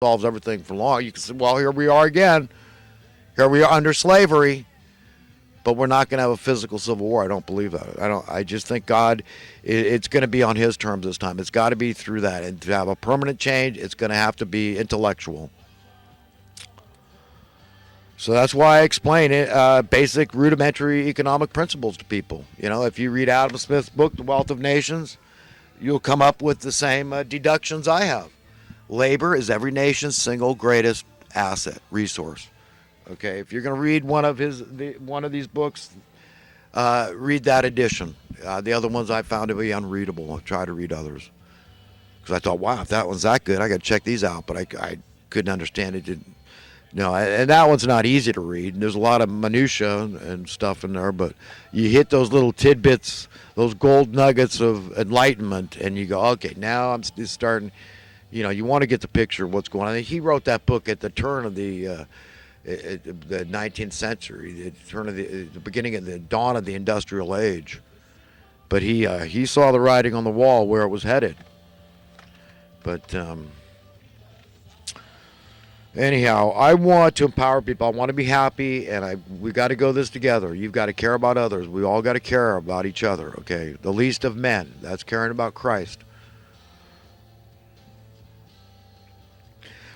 solves everything for long. You can say, well, here we are again. Here we are under slavery, but we're not going to have a physical civil war. I don't believe that. I just think God, it's going to be on His terms this time. It's got to be through that, and to have a permanent change, it's going to have to be intellectual. So that's why I explain it, basic rudimentary economic principles to people. If you read Adam Smith's book, The Wealth of Nations, you'll come up with the same deductions I have. Labor is every nation's single greatest asset, resource. Okay, if you're going to read one of these books, read that edition. The other ones I found to be unreadable. I'll try to read others because I thought, wow, if that one's that good, I got to check these out. But I couldn't understand it. No, and that one's not easy to read. There's a lot of minutia and stuff in there, but you hit those little tidbits, those gold nuggets of enlightenment, and you go, okay, now I'm starting. You want to get the picture of what's going on. He wrote that book at the turn of the 19th century, the beginning of the dawn of the industrial age. But he saw the writing on the wall where it was headed. But anyhow, I want to empower people. I want to be happy, and we got to go this together. You've got to care about others. We all got to care about each other. Okay, the least of men. That's caring about Christ.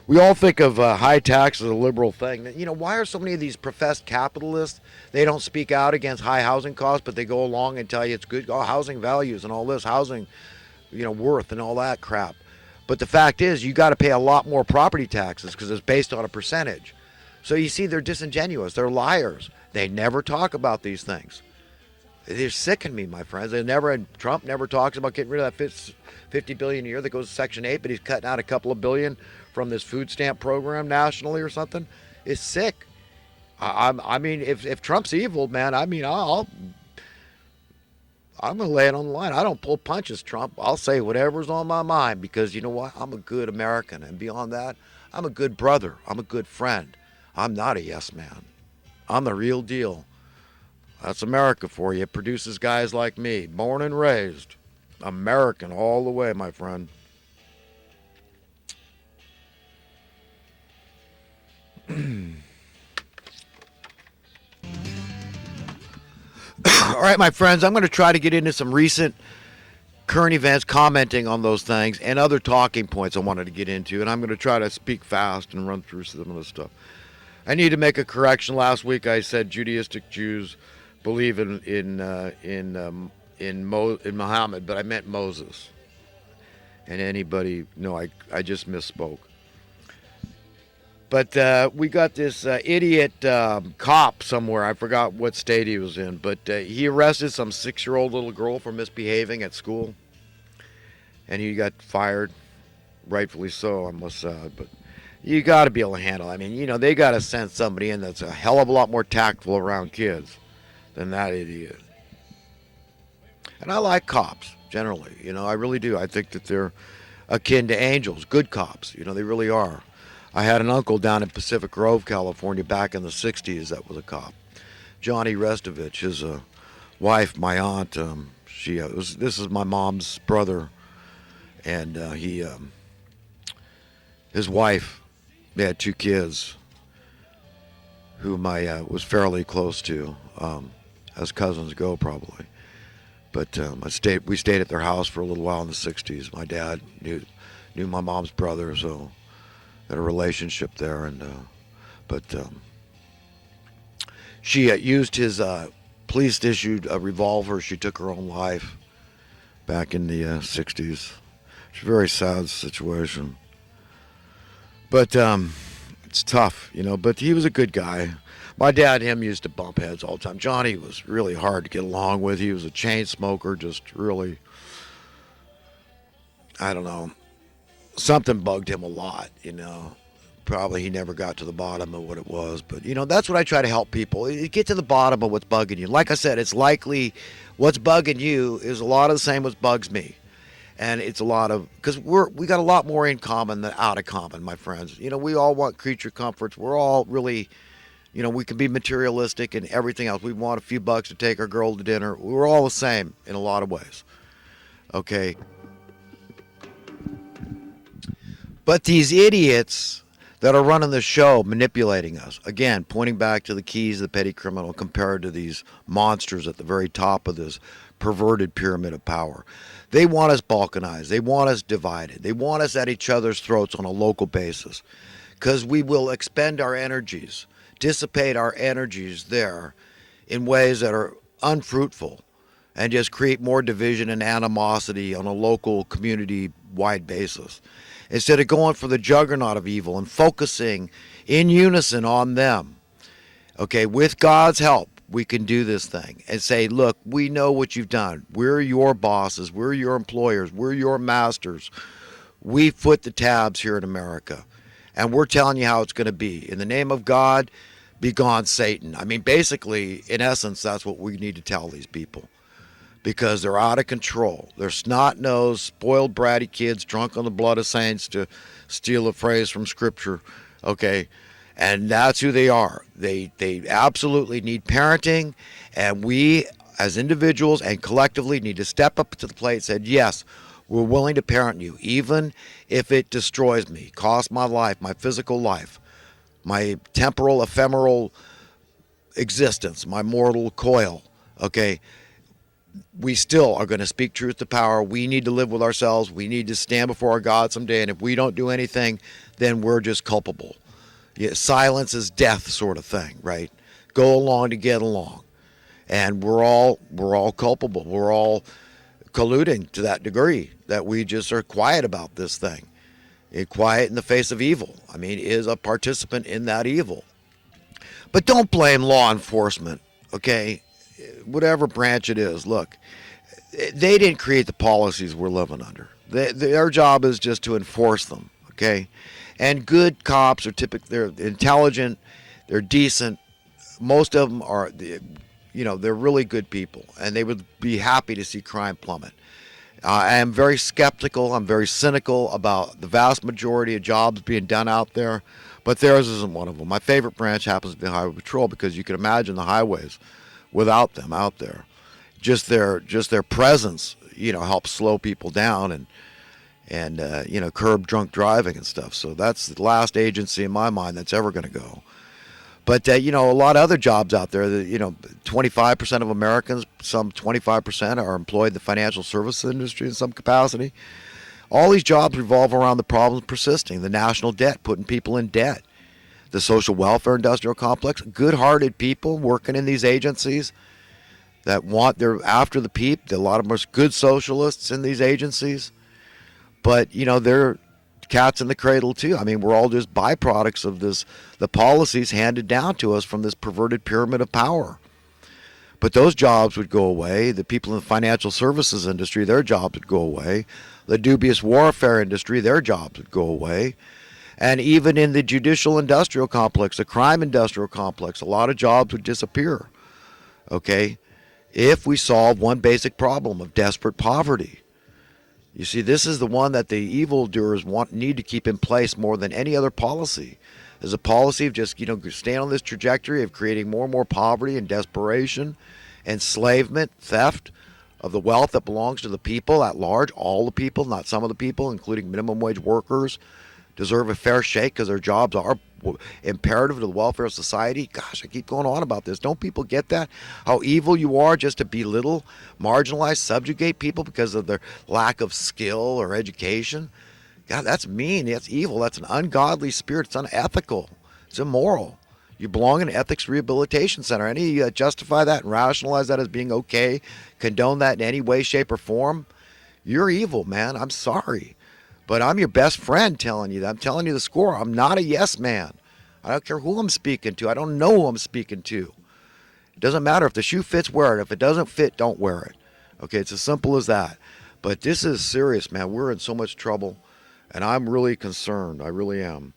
We all think of high tax as a liberal thing. Why are so many of these professed capitalists, they don't speak out against high housing costs, but they go along and tell you it's good, housing values and all this, housing, worth and all that crap. But the fact is, you got to pay a lot more property taxes because it's based on a percentage. So you see, they're disingenuous. They're liars. They never talk about these things. They're sickening me, my friends. Trump never talks about getting rid of that $50 billion a year that goes to Section 8, but he's cutting out a couple of billion from this food stamp program nationally or something. It's sick. I mean, if Trump's evil, man, I'm going to lay it on the line. I don't pull punches, Trump. I'll say whatever's on my mind because you know what? I'm a good American. And beyond that, I'm a good brother. I'm a good friend. I'm not a yes man. I'm the real deal. That's America for you. It produces guys like me, born and raised. American all the way, my friend. All right, my friends, I'm going to try to get into some recent current events, commenting on those things, and other talking points I wanted to get into. And I'm going to try to speak fast and run through some of this stuff. I need to make a correction. Last week I said Judaistic Jews believe in Muhammad, but I meant Moses. And anybody, no, I just misspoke. But we got this idiot cop somewhere. I forgot what state he was in. But he arrested some 6-year-old little girl for misbehaving at school. And he got fired. Rightfully so, I must say. But you got to be able to handle it. I mean, they got to send somebody in that's a hell of a lot more tactful around kids than that idiot. And I like cops, generally. I really do. I think that they're akin to angels, good cops. They really are. I had an uncle down in Pacific Grove, California, back in the 60s that was a cop. Johnny Restovich, his wife, my aunt, this is my mom's brother, and his wife, they had 2 kids whom I was fairly close to, as cousins go probably. But we stayed at their house for a little while in the 60s. My dad knew my mom's brother, so had a relationship there, and but she used his police-issued revolver. She took her own life back in the 60s. It's a very sad situation, but it's tough, but he was a good guy. My dad and him used to bump heads all the time. Johnny was really hard to get along with. He was a chain smoker, just really, I don't know. Something bugged him a lot, Probably he never got to the bottom of what it was. But, that's what I try to help people. Get to the bottom of what's bugging you. Like I said, it's likely what's bugging you is a lot of the same as bugs me. And it's a lot of, because we got a lot more in common than out of common, my friends. We all want creature comforts. We're all really, we can be materialistic and everything else. We want a few bucks to take our girl to dinner. We're all the same in a lot of ways. Okay. But these idiots that are running the show, manipulating us, again, pointing back to the keys of the petty criminal compared to these monsters at the very top of this perverted pyramid of power. They want us balkanized. They want us divided. They want us at each other's throats on a local basis because we will expend our energies, dissipate our energies there in ways that are unfruitful and just create more division and animosity on a local community-wide basis. Instead of going for the juggernaut of evil and focusing in unison on them, okay, with God's help, we can do this thing and say, look, we know what you've done. We're your bosses. We're your employers. We're your masters. We put the tabs here in America, and we're telling you how it's going to be. In the name of God, be gone, Satan. I mean, basically, in essence, that's what we need to tell these people because they're out of control. They're snot-nosed, spoiled, bratty kids drunk on the blood of saints, to steal a phrase from Scripture, okay? And that's who they are. They absolutely need parenting, and we as individuals and collectively need to step up to the plate and say, yes, we're willing to parent you, even if it destroys me, costs my life, my physical life, my temporal, ephemeral existence, my mortal coil, okay? We still are going to speak truth to power. We need to live with ourselves. We need to stand before our God someday, and if we don't do anything, then we're just culpable. Yeah, silence is death sort of thing, right? Go along to get along. And we're all culpable. We're all colluding to that degree that we just are quiet about this thing. Quiet in the face of evil. I mean, is a participant in that evil. But don't blame law enforcement, okay? Whatever branch it is, look, they didn't create the policies we're living under. Their job is just to enforce them, okay? And good cops are they're intelligent, they're decent. Most of them are, they're really good people, and they would be happy to see crime plummet. I am very skeptical, I'm very cynical about the vast majority of jobs being done out there, but theirs isn't one of them. My favorite branch happens to be Highway Patrol because you can imagine the highways without them out there. Just their presence, helps slow people down and curb drunk driving and stuff. So that's the last agency in my mind that's ever going to go. But a lot of other jobs out there that 25% of Americans, some 25% are employed in the financial services industry in some capacity. All these jobs revolve around the problems persisting, the national debt, putting people in debt, the social welfare industrial complex, good-hearted people working in these agencies that they're after the peep. A lot of them are good socialists in these agencies, but they're cats in the cradle too. I mean, we're all just byproducts of the policies handed down to us from this perverted pyramid of power. But those jobs would go away. The people in the financial services industry, their jobs would go away. The dubious warfare industry, their jobs would go away. And even in the judicial industrial complex, the crime industrial complex, a lot of jobs would disappear, okay, if we solve one basic problem of desperate poverty. You see, this is the one that the evildoers need to keep in place more than any other policy. Is a policy of just, staying on this trajectory of creating more and more poverty and desperation, enslavement, theft of the wealth that belongs to the people at large. All the people, not some of the people, including minimum wage workers, deserve a fair shake because their jobs are imperative to the welfare of society. Gosh, I keep going on about this. Don't people get that? How evil you are just to belittle, marginalize, subjugate people because of their lack of skill or education? God, that's mean. That's evil. That's an ungodly spirit. It's unethical. It's immoral. You belong in an ethics rehabilitation center. Any justify that and rationalize that as being okay, condone that in any way, shape, or form, you're evil, man. I'm sorry. But I'm your best friend telling you that. I'm telling you the score. I'm not a yes man. I don't care who I'm speaking to. I don't know who I'm speaking to. It doesn't matter. If the shoe fits, wear it. If it doesn't fit, don't wear it. Okay, it's as simple as that. But this is serious, man. We're in so much trouble, and I'm really concerned. I really am.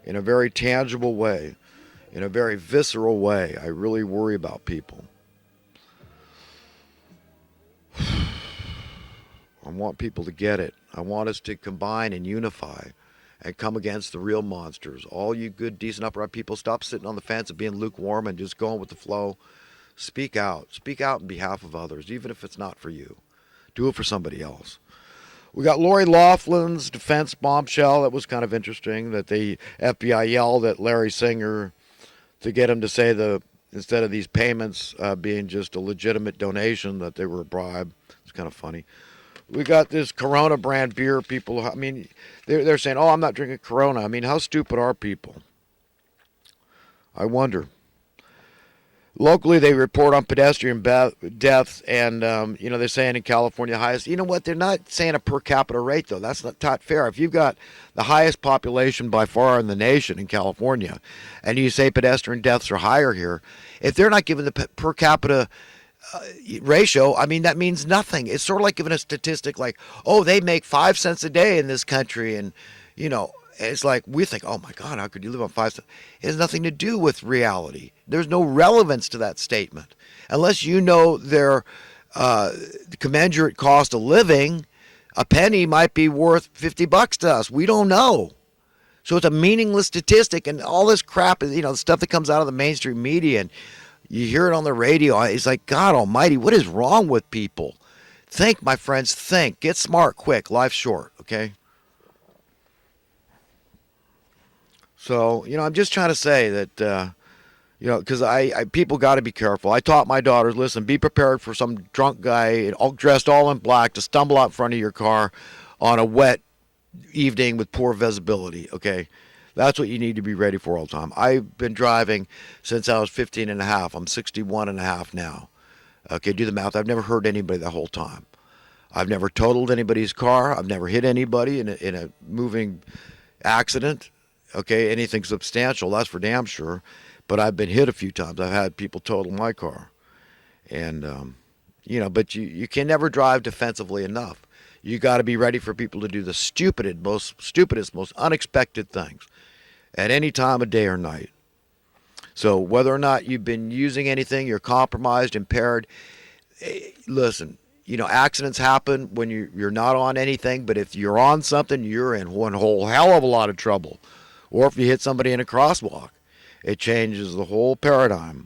In a very tangible way, in a very visceral way, I really worry about people. I want people to get it. I want us to combine and unify and come against the real monsters. All you good, decent, upright people, stop sitting on the fence and being lukewarm and just going with the flow. Speak out. Speak out on behalf of others, even if it's not for you. Do it for somebody else. We got Lori Laughlin's defense bombshell. That was kind of interesting that the FBI yelled at Larry Singer to get him to say instead of these payments being just a legitimate donation, that they were a bribe. It's kind of funny. We got this Corona brand beer. People, I mean, they're saying, "Oh, I'm not drinking Corona." I mean, how stupid are people? I wonder. Locally, they report on pedestrian deaths, and they're saying in California highest. You know what? They're not saying a per capita rate though. That's not fair. If you've got the highest population by far in the nation in California, and you say pedestrian deaths are higher here, if they're not giving the per capita ratio, I mean that means nothing. It's sort of like giving a statistic like, oh, they make 5 cents a day in this country, and you know. It's like we think, oh my God, how could you live on 5 cents? It has nothing to do with reality. There's no relevance to that statement. Unless you know their commensurate cost of living, a penny might be worth $50 to us. We don't know. So it's a meaningless statistic, and all this crap is, the stuff that comes out of the mainstream media, and you hear it on the radio. It's like, God almighty, what is wrong with people? Think, my friends, think. Get smart quick. Life's short, okay? So, I'm just trying to say that, because people got to be careful. I taught my daughters, listen, be prepared for some drunk guy dressed all in black to stumble out in front of your car on a wet evening with poor visibility, okay? That's what you need to be ready for all the time. I've been driving since I was 15 and a half. I'm 61 and a half now. Okay, do the math. I've never hurt anybody the whole time. I've never totaled anybody's car. I've never hit anybody in a moving accident. Okay, anything substantial, that's for damn sure. But I've been hit a few times. I've had people total my car. And, but you can never drive defensively enough. You got to be ready for people to do the stupidest, most unexpected things at any time of day or night. So whether or not you've been using anything, you're compromised, impaired, listen, accidents happen when you're not on anything. But if you're on something, you're in one whole hell of a lot of trouble. Or if you hit somebody in a crosswalk, it changes the whole paradigm,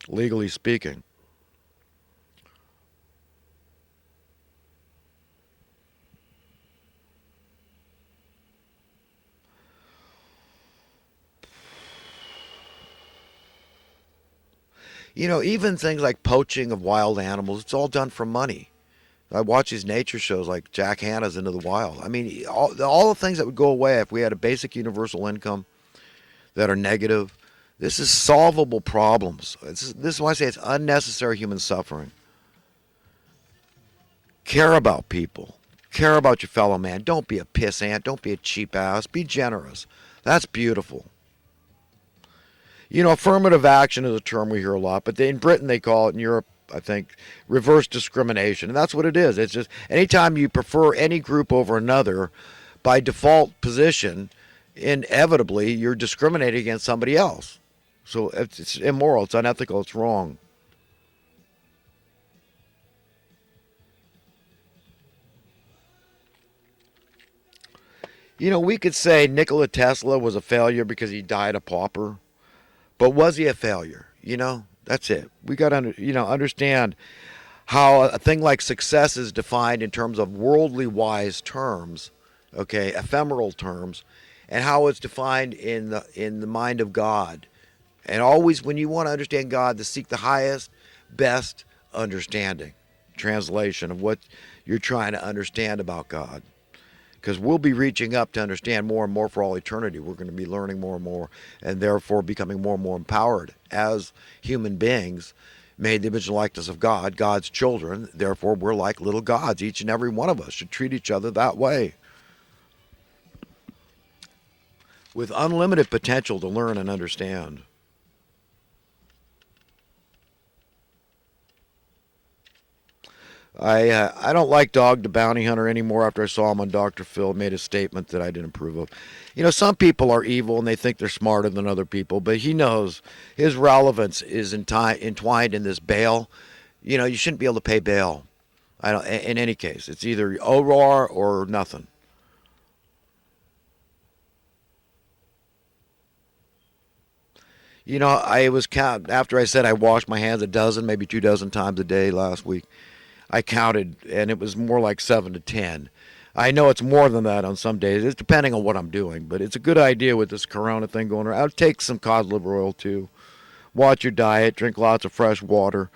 legally speaking. Even things like poaching of wild animals, it's all done for money. I watch these nature shows like Jack Hanna's Into the Wild. I mean, all the things that would go away if we had a basic universal income that are negative. This is solvable problems. This is why I say it's unnecessary human suffering. Care about people. Care about your fellow man. Don't be a pissant. Don't be a cheap ass. Be generous. That's beautiful. Affirmative action is a term we hear a lot, but in Britain they call it, in Europe, I think, reverse discrimination. And that's what it is. It's just anytime you prefer any group over another, by default position, inevitably you're discriminating against somebody else. So it's immoral, it's unethical, it's wrong. We could say Nikola Tesla was a failure because he died a pauper. But was he a failure? That's it. We got to, understand how a thing like success is defined in terms of worldly wise terms, okay, ephemeral terms, and how it's defined in the mind of God. And always, when you want to understand God, to seek the highest, best understanding, translation of what you're trying to understand about God. Because we'll be reaching up to understand more and more for all eternity. We're going to be learning more and more, and therefore becoming more and more empowered as human beings, made in the image and likeness of God, God's children. Therefore, we're like little gods. Each and every one of us should treat each other that way, with unlimited potential to learn and understand. I don't like Dog the Bounty Hunter anymore after I saw him on Dr. Phil made a statement that I didn't approve of. Some people are evil and they think they're smarter than other people, but he knows his relevance is entwined in this bail. You shouldn't be able to pay bail. I don't. In any case, it's either ORAR or nothing. I was after I said I washed my hands a dozen, maybe 2 dozen times a day last week. I counted, and it was more like 7 to 10. I know it's more than that on some days. It's depending on what I'm doing, but it's a good idea with this Corona thing going around. I'll take some cod liver oil too. Watch your diet. Drink lots of fresh water.